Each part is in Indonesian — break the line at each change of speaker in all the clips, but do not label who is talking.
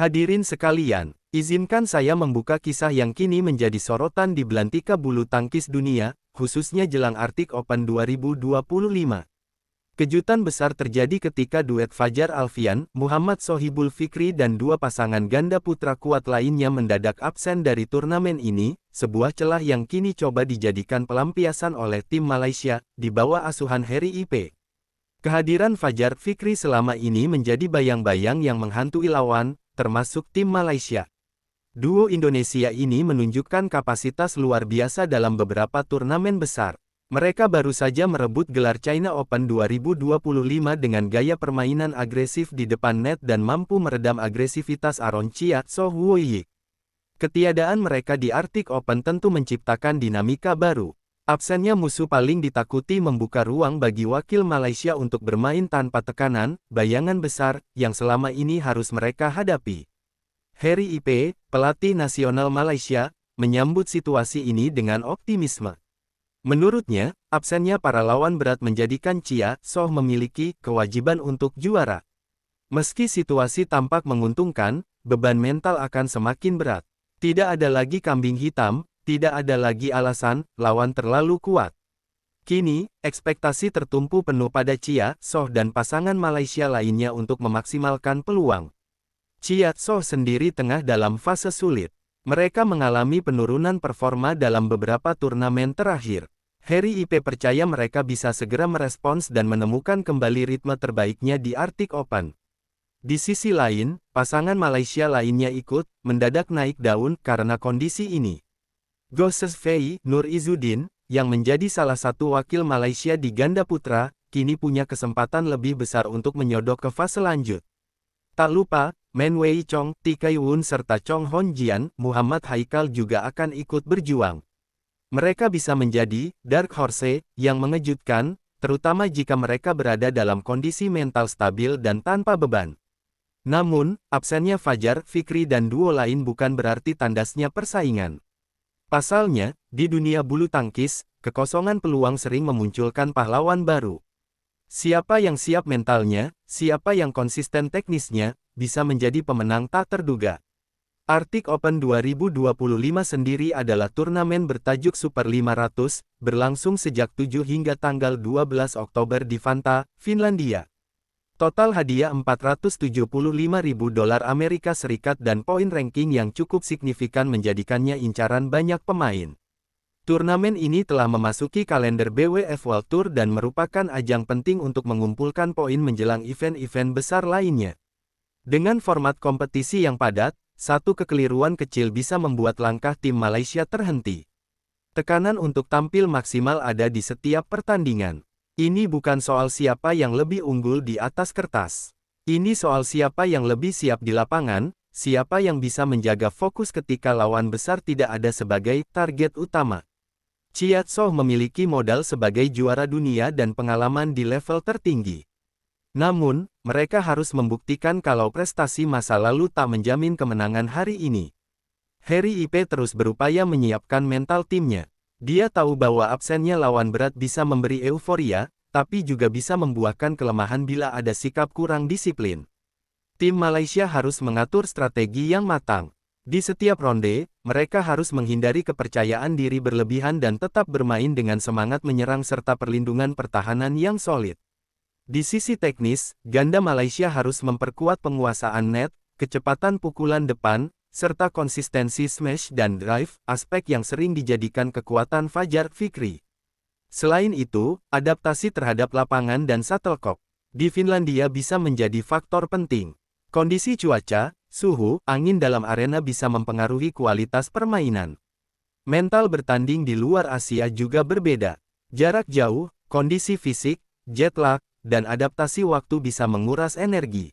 Hadirin sekalian, izinkan saya membuka kisah yang kini menjadi sorotan di belantika bulu tangkis dunia, khususnya jelang Arctic Open 2025. Kejutan besar terjadi ketika duet Fajar Alfian, Muhammad Sohibul Fikri dan dua pasangan ganda putra kuat lainnya mendadak absen dari turnamen ini, sebuah celah yang kini coba dijadikan pelampiasan oleh tim Malaysia, di bawah asuhan Harry Ipe. Kehadiran Fajar Fikri selama ini menjadi bayang-bayang yang menghantui lawan, termasuk tim Malaysia. Duo Indonesia ini menunjukkan kapasitas luar biasa dalam beberapa turnamen besar. Mereka baru saja merebut gelar China Open 2025 dengan gaya permainan agresif di depan net dan mampu meredam agresivitas Aaron Chia So Woo-yik. Ketiadaan mereka di Arctic Open tentu menciptakan dinamika baru. Absennya musuh paling ditakuti membuka ruang bagi wakil Malaysia untuk bermain tanpa tekanan, bayangan besar, yang selama ini harus mereka hadapi. Harry Ipe, pelatih nasional Malaysia, menyambut situasi ini dengan optimisme. Menurutnya, absennya para lawan berat menjadikan Chia So memiliki kewajiban untuk juara. Meski situasi tampak menguntungkan, beban mental akan semakin berat. Tidak ada lagi kambing hitam, tidak ada lagi alasan lawan terlalu kuat. Kini, ekspektasi tertumpu penuh pada Chia So dan pasangan Malaysia lainnya untuk memaksimalkan peluang. Chia So sendiri tengah dalam fase sulit. Mereka mengalami penurunan performa dalam beberapa turnamen terakhir. Harry Ipe percaya mereka bisa segera merespons dan menemukan kembali ritme terbaiknya di Arctic Open. Di sisi lain, pasangan Malaysia lainnya ikut mendadak naik daun karena kondisi ini. Goses Fei Nur Izzuddin, yang menjadi salah satu wakil Malaysia di ganda putra, kini punya kesempatan lebih besar untuk menyodok ke fase lanjut. Tak lupa, Men Wei Chong, Ti Kai Wun serta Chong Hon Jian, Muhammad Haikal juga akan ikut berjuang. Mereka bisa menjadi dark horse yang mengejutkan, terutama jika mereka berada dalam kondisi mental stabil dan tanpa beban. Namun, absennya Fajar Fikri dan duo lain bukan berarti tandasnya persaingan. Pasalnya, di dunia bulu tangkis, kekosongan peluang sering memunculkan pahlawan baru. Siapa yang siap mentalnya, siapa yang konsisten teknisnya, bisa menjadi pemenang tak terduga. Arctic Open 2025 sendiri adalah turnamen bertajuk Super 500, berlangsung sejak 7 hingga tanggal 12 Oktober di Vantaa, Finlandia. Total hadiah $475.000 Amerika Serikat dan poin ranking yang cukup signifikan menjadikannya incaran banyak pemain. Turnamen ini telah memasuki kalender BWF World Tour dan merupakan ajang penting untuk mengumpulkan poin menjelang event-event besar lainnya. Dengan format kompetisi yang padat, satu kekeliruan kecil bisa membuat langkah tim Malaysia terhenti. Tekanan untuk tampil maksimal ada di setiap pertandingan. Ini bukan soal siapa yang lebih unggul di atas kertas. Ini soal siapa yang lebih siap di lapangan, siapa yang bisa menjaga fokus ketika lawan besar tidak ada sebagai target utama. Chia So memiliki modal sebagai juara dunia dan pengalaman di level tertinggi. Namun, mereka harus membuktikan kalau prestasi masa lalu tak menjamin kemenangan hari ini. Harry Ipe terus berupaya menyiapkan mental timnya. Dia tahu bahwa absennya lawan berat bisa memberi euforia, tapi juga bisa membuahkan kelemahan bila ada sikap kurang disiplin. Tim Malaysia harus mengatur strategi yang matang. Di setiap ronde, mereka harus menghindari kepercayaan diri berlebihan dan tetap bermain dengan semangat menyerang serta perlindungan pertahanan yang solid. Di sisi teknis, ganda Malaysia harus memperkuat penguasaan net, kecepatan pukulan depan, serta konsistensi smash dan drive, aspek yang sering dijadikan kekuatan Fajar Fikri. Selain itu, adaptasi terhadap lapangan dan shuttlecock di Finlandia bisa menjadi faktor penting. Kondisi cuaca, suhu, angin dalam arena bisa mempengaruhi kualitas permainan. Mental bertanding di luar Asia juga berbeda. Jarak jauh, kondisi fisik, jet lag, dan adaptasi waktu bisa menguras energi.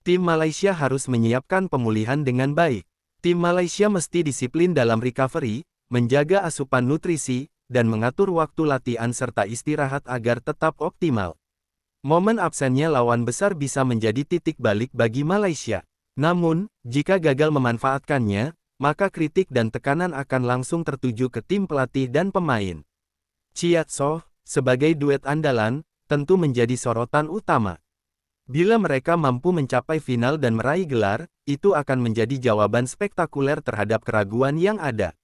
Tim Malaysia harus menyiapkan pemulihan dengan baik. Tim Malaysia mesti disiplin dalam recovery, menjaga asupan nutrisi, dan mengatur waktu latihan serta istirahat agar tetap optimal. Momen absennya lawan besar bisa menjadi titik balik bagi Malaysia. Namun, jika gagal memanfaatkannya, maka kritik dan tekanan akan langsung tertuju ke tim pelatih dan pemain. Chia So, sebagai duet andalan, tentu menjadi sorotan utama. Bila mereka mampu mencapai final dan meraih gelar, itu akan menjadi jawaban spektakuler terhadap keraguan yang ada.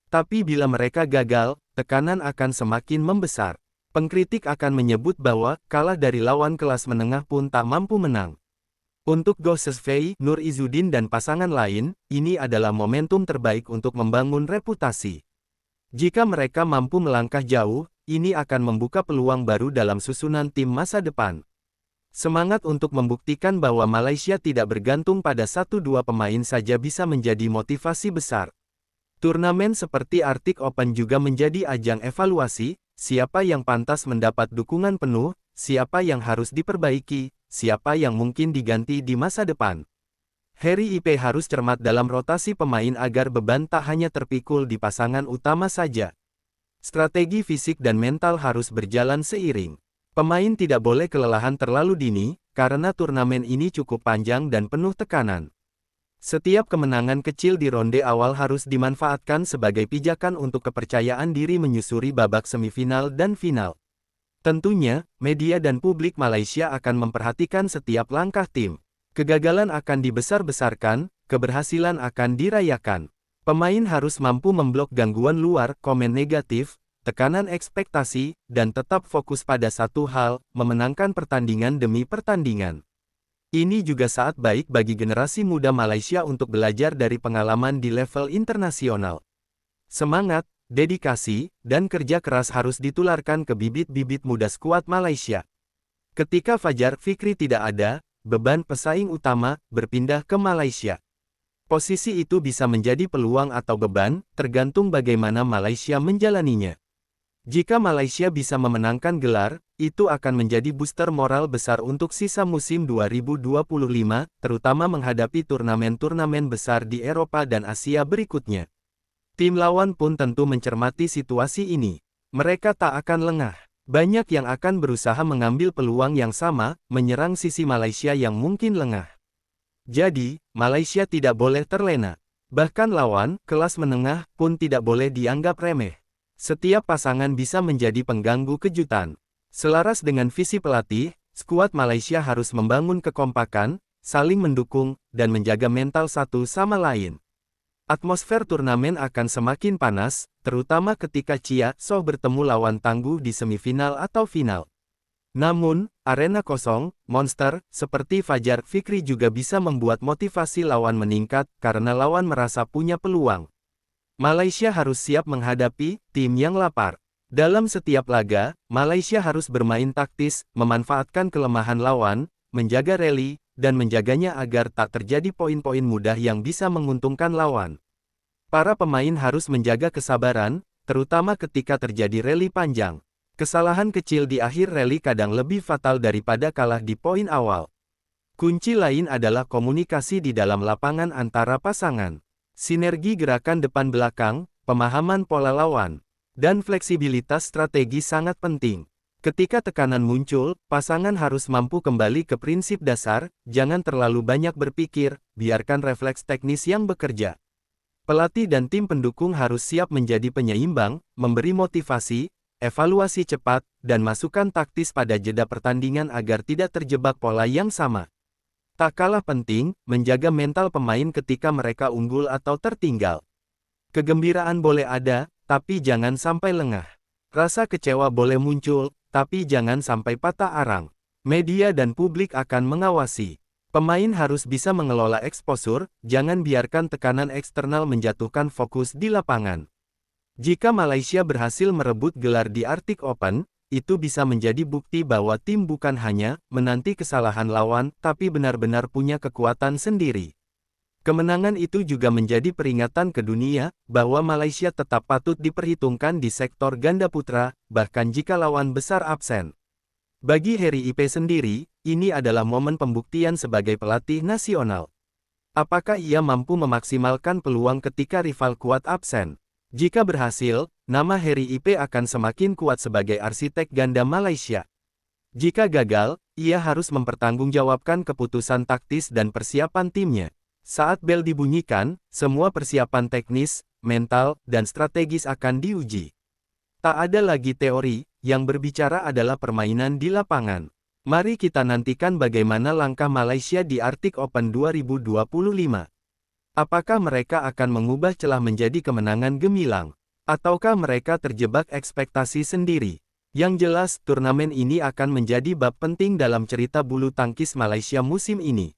Tapi bila mereka gagal, tekanan akan semakin membesar. Pengkritik akan menyebut bahwa kalah dari lawan kelas menengah pun tak mampu menang. Untuk Go Shefei, Nur Izzuddin dan pasangan lain, ini adalah momentum terbaik untuk membangun reputasi. Jika mereka mampu melangkah jauh, ini akan membuka peluang baru dalam susunan tim masa depan. Semangat untuk membuktikan bahwa Malaysia tidak bergantung pada 1-2 pemain saja bisa menjadi motivasi besar. Turnamen seperti Arctic Open juga menjadi ajang evaluasi, siapa yang pantas mendapat dukungan penuh, siapa yang harus diperbaiki, siapa yang mungkin diganti di masa depan. Harry Ipe harus cermat dalam rotasi pemain agar beban tak hanya terpikul di pasangan utama saja. Strategi fisik dan mental harus berjalan seiring. Pemain tidak boleh kelelahan terlalu dini, karena turnamen ini cukup panjang dan penuh tekanan. Setiap kemenangan kecil di ronde awal harus dimanfaatkan sebagai pijakan untuk kepercayaan diri menyusuri babak semifinal dan final. Tentunya, media dan publik Malaysia akan memperhatikan setiap langkah tim. Kegagalan akan dibesar-besarkan, keberhasilan akan dirayakan. Pemain harus mampu memblok gangguan luar, komen negatif, tekanan ekspektasi, dan tetap fokus pada satu hal, memenangkan pertandingan demi pertandingan. Ini juga saat baik bagi generasi muda Malaysia untuk belajar dari pengalaman di level internasional. Semangat, dedikasi, dan kerja keras harus ditularkan ke bibit-bibit muda skuad Malaysia. Ketika Fajar Fikri tidak ada, beban pesaing utama berpindah ke Malaysia. Posisi itu bisa menjadi peluang atau beban, tergantung bagaimana Malaysia menjalaninya. Jika Malaysia bisa memenangkan gelar, itu akan menjadi booster moral besar untuk sisa musim 2025, terutama menghadapi turnamen-turnamen besar di Eropa dan Asia berikutnya. Tim lawan pun tentu mencermati situasi ini. Mereka tak akan lengah. Banyak yang akan berusaha mengambil peluang yang sama, menyerang sisi Malaysia yang mungkin lengah. Jadi, Malaysia tidak boleh terlena. Bahkan lawan, kelas menengah, pun tidak boleh dianggap remeh. Setiap pasangan bisa menjadi pengganggu kejutan. Selaras dengan visi pelatih, skuad Malaysia harus membangun kekompakan, saling mendukung, dan menjaga mental satu sama lain. Atmosfer turnamen akan semakin panas, terutama ketika Chia Soh bertemu lawan tangguh di semifinal atau final. Namun, arena kosong, monster, seperti Fajar Fikri juga bisa membuat motivasi lawan meningkat karena lawan merasa punya peluang. Malaysia harus siap menghadapi tim yang lapar. Dalam setiap laga, Malaysia harus bermain taktis, memanfaatkan kelemahan lawan, menjaga rally, dan menjaganya agar tak terjadi poin-poin mudah yang bisa menguntungkan lawan. Para pemain harus menjaga kesabaran, terutama ketika terjadi rally panjang. Kesalahan kecil di akhir rally kadang lebih fatal daripada kalah di poin awal. Kunci lain adalah komunikasi di dalam lapangan antara pasangan. Sinergi gerakan depan belakang, pemahaman pola lawan, dan fleksibilitas strategi sangat penting. Ketika tekanan muncul, pasangan harus mampu kembali ke prinsip dasar, jangan terlalu banyak berpikir, biarkan refleks teknis yang bekerja. Pelatih dan tim pendukung harus siap menjadi penyeimbang, memberi motivasi, evaluasi cepat, dan masukan taktis pada jeda pertandingan agar tidak terjebak pola yang sama. Tak kalah penting, menjaga mental pemain ketika mereka unggul atau tertinggal. Kegembiraan boleh ada, tapi jangan sampai lengah. Rasa kecewa boleh muncul, tapi jangan sampai patah arang. Media dan publik akan mengawasi. Pemain harus bisa mengelola eksposur, jangan biarkan tekanan eksternal menjatuhkan fokus di lapangan. Jika Malaysia berhasil merebut gelar di Arctic Open, itu bisa menjadi bukti bahwa tim bukan hanya menanti kesalahan lawan, tapi benar-benar punya kekuatan sendiri. Kemenangan itu juga menjadi peringatan ke dunia, bahwa Malaysia tetap patut diperhitungkan di sektor ganda putra, bahkan jika lawan besar absen. Bagi Harry Ipe sendiri, ini adalah momen pembuktian sebagai pelatih nasional. Apakah ia mampu memaksimalkan peluang ketika rival kuat absen? Jika berhasil, nama Harry Ipe akan semakin kuat sebagai arsitek ganda Malaysia. Jika gagal, ia harus mempertanggungjawabkan keputusan taktis dan persiapan timnya. Saat bel dibunyikan, semua persiapan teknis, mental, dan strategis akan diuji. Tak ada lagi teori, yang berbicara adalah permainan di lapangan. Mari kita nantikan bagaimana langkah Malaysia di Arctic Open 2025. Apakah mereka akan mengubah celah menjadi kemenangan gemilang? Ataukah mereka terjebak ekspektasi sendiri? Yang jelas, turnamen ini akan menjadi bab penting dalam cerita bulu tangkis Malaysia musim ini.